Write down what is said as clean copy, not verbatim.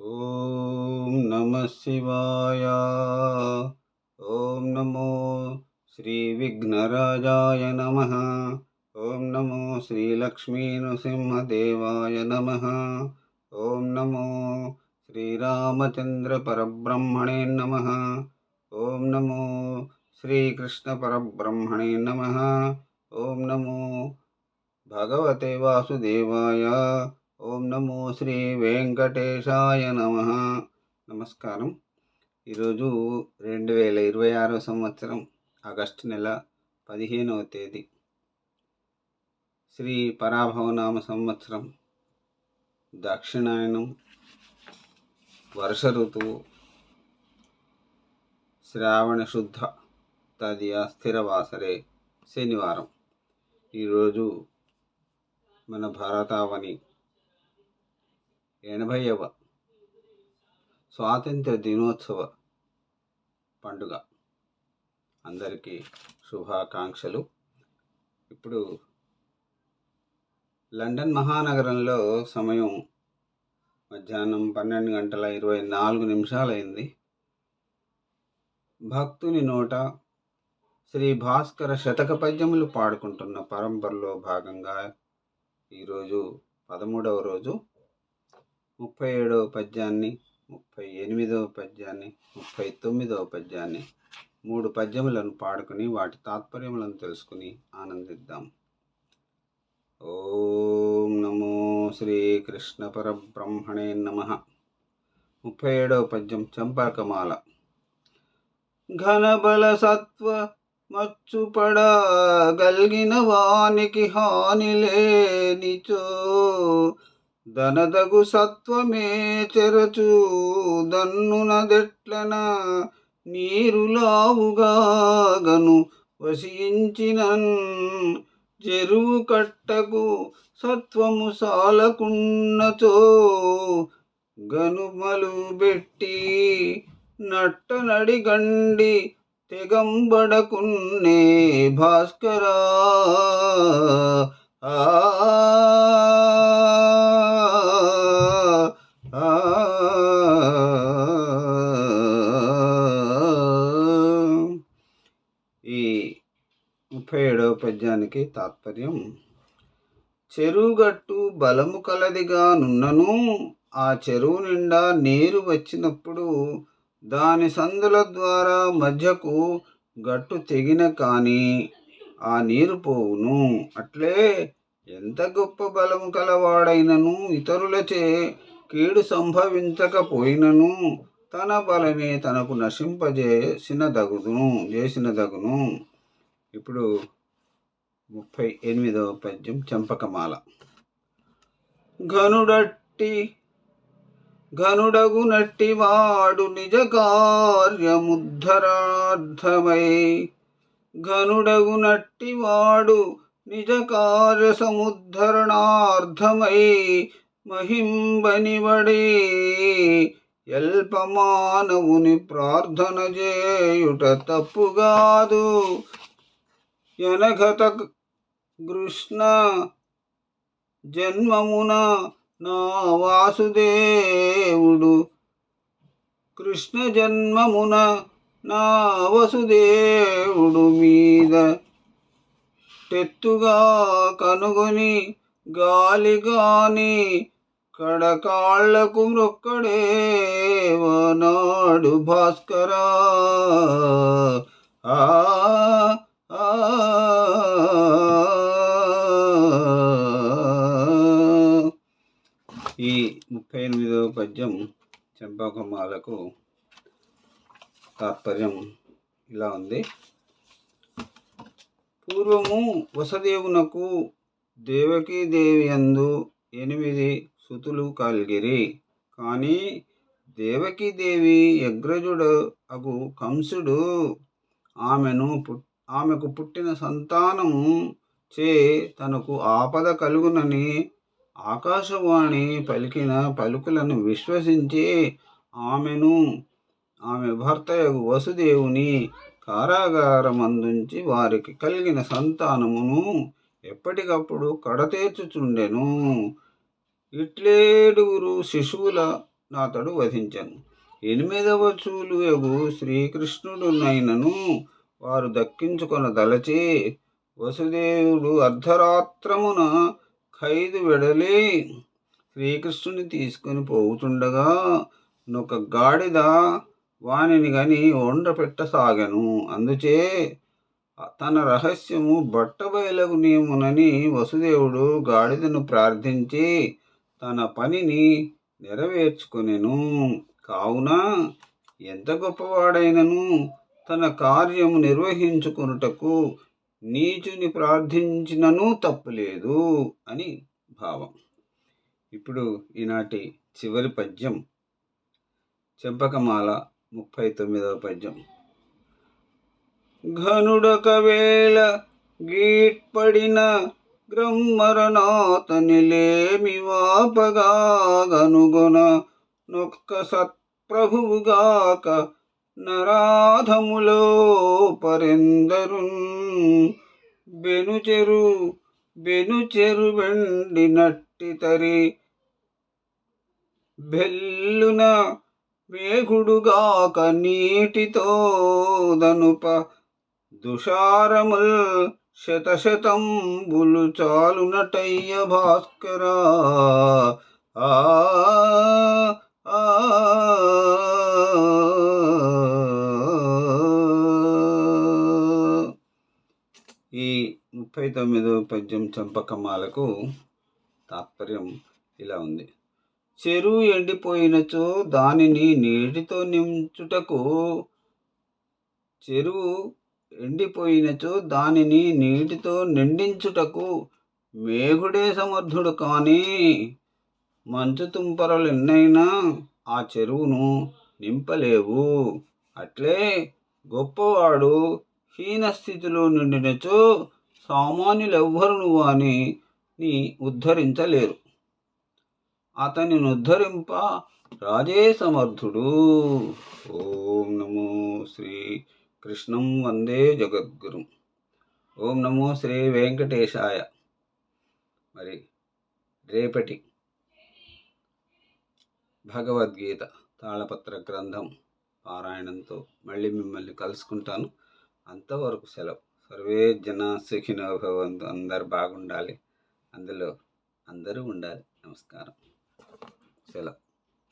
ఓం నమ శివాయ. ఓం నమో శ్రీ విఘ్నరాజాయ నమ. ఓం నమో శ్రీ లక్ష్మీ నృసింహదేవాయ నమ. ఓం నమో శ్రీరామచంద్ర పరబ్రహ్మణే నమ. ఓం నమో శ్రీకృష్ణ పరబ్రహ్మణే నమ. ఓం నమో భగవతే వాసుదేవాయ. ఓం నమో శ్రీ వెంకటేశాయ నమ. నమస్కారం. ఈరోజు 2026 సంవత్సరం ఆగస్టు నెల 15వ తేదీ, శ్రీ పరాభవనామ సంవత్సరం, దక్షిణాయనం, వర్ష ఋతువు, శ్రావణ శుద్ధ తదియ స్థిరవాసరే, శనివారం. ఈరోజు మన భారతావని 80వ స్వాతంత్ర దినోత్సవ పండుగ. అందరికీ శుభాకాంక్షలు. ఇప్పుడు లండన్ మహానగరంలో సమయం మధ్యాహ్నం 12:24 అయింది. భక్తుని నోట శ్రీ భాస్కర శతక పద్యములు పాడుకుంటున్న పరంపరలో భాగంగా ఈరోజు 13వ రోజు 37వ పద్యాన్ని, 38వ పద్యాన్ని, 39వ పద్యాన్ని, 3 పద్యములను పాడుకుని వాటి తాత్పర్యములను తెలుసుకుని ఆనందిద్దాం. ఓం నమో శ్రీకృష్ణ పరబ్రహ్మణే నమ. 37వ పద్యం చంపకమాల. ఘనబల సత్వ మచ్చుపడ గల్గిన వానికి హాని లేనిచో, ధనదగు సత్వమే చెరచు దన్నునదెట్లన నీరులావుగాగను వసించినన్, చెరువు కట్టకు సత్వము సాలకున్నచో గనుమలు బెట్టి నట్ట నడిగండి తెగంబడకున్నే భాస్కరా. ఈ 37వ పద్యానికి తాత్పర్యం: చెరువుగట్టు బలము కలదిగా నున్నను, ఆ చెరువు నిండా నీరు వచ్చినప్పుడు దాని సందుల ద్వారా మధ్యకు గట్టు తెగిన కానీ ఆ నీరు పోవును. అట్లే ఎంత గొప్ప బలము కలవాడైనను ఇతరులచే కీడు సంభవించకపోయినను తన బలమే తనకు చేసినదగును. ఇప్పుడు 38వ పద్యం చంపకమాల. ఘనుడగునట్టి వాడు నిజ కార్యముద్ధరార్థమై, ఘనుడగునట్టి వాడు నిజ కార్య సముద్ధరణార్థమై మహింబనివడి ఎల్పమానవుని ప్రార్థన చేయుట తప్పుగాదు. యనఘత కృష్ణ జన్మమున నా వాసుదేవుడు, కృష్ణ జన్మమున నా వసుదేవుడు మీద తెత్తుగా కనుగొని గాలిగాని కడకాళ్లకు మ్రొక్కడేవనాడు భాస్కరా. ఈ 38వ పద్యం చంపకమాలకు తాత్పర్యం ఇలా ఉంది. పూర్వము వసుదేవునకు దేవకీదేవి యందు 8 సుతులు కలిగిరి. కానీ దేవకీదేవి అగ్రజుడు అగు కంసుడు ఆమెకు పుట్టిన సంతానము చే తనకు ఆపద కలుగునని ఆకాశవాణి పలికిన పలుకులను విశ్వసించి ఆమెను ఆమె భర్తయగు వసుదేవుని కారాగారమందుంచి వారికి కలిగిన సంతానమును ఎప్పటికప్పుడు కడతేర్చుచుండెను. ఇట్లేడుగురు శిశువుల నాతడు వధించను. 8వ చూలుయగు శ్రీకృష్ణుడునైనను వారు దక్కించుకొన దలచి వసుదేవుడు అర్ధరాత్రమున ఖైదు వెడలి శ్రీకృష్ణుని తీసుకొని పోవుతుండగా నొక గాడిద వానిని గని ఒండ్రపెట్టసాగెను. అందుచే తన రహస్యము బట్టబయలగునేమునని వసుదేవుడు గాడిదను ప్రార్థించి తన పనిని నెరవేర్చుకొనెను. కావున ఎంత గొప్పవాడైనను తన కార్యము నిర్వహించుకొనుటకు నీచుని ప్రార్థించినను తప్పులేదు అని భావం. ఇప్పుడు ఈనాటి చివరి పద్యం చెంపకమాల 39వ పద్యం. ఘనుడొకవేళ గీట్పడిన గ్రమ్మరనాతనిలేమి వాపగా గనుగొన నొక్క సత్ప్రభువుగాక నరాధములో పరెందరున్ బెనుచెరు వెండినట్టి తరి బెల్లున మేఘుడుగాక నీటితో దనుప దుషారముల్ శతశతంబులు చాలునటయ్య భాస్కరా. ఈ 39వ పద్యం చంపకమాలకు తాత్పర్యం ఇలా ఉంది. చెరువు ఎండిపోయినచో దానిని నీటితో నిండించుటకు మేఘుడే సమర్థుడు కానీ మంచు తుంపరలెన్నైనా ఆ చెరువును నింపలేవు. అట్లే గొప్పవాడు హీనస్థితిలో నిండినచో సామాన్యులెవ్వరును వానిని ఉద్ధరించలేరు. అతనిని ఉద్ధరింప రాజే సమర్థుడు. ఓం నమో శ్రీ కృష్ణం వందే జగద్గురుం. ఓం నమో శ్రీ వెంకటేశాయ. మరి రేపటి భగవద్గీత తాళపత్ర గ్రంథం పారాయణంతో మళ్ళీ మిమ్మల్ని కలుసుకుంటాను. అంతవరకు సెలవు. సర్వే జనా సుఖినో భవంతు. అందరు బాగుండాలి, అందులో అందరూ ఉండాలి. నమస్కారం. సెలవు.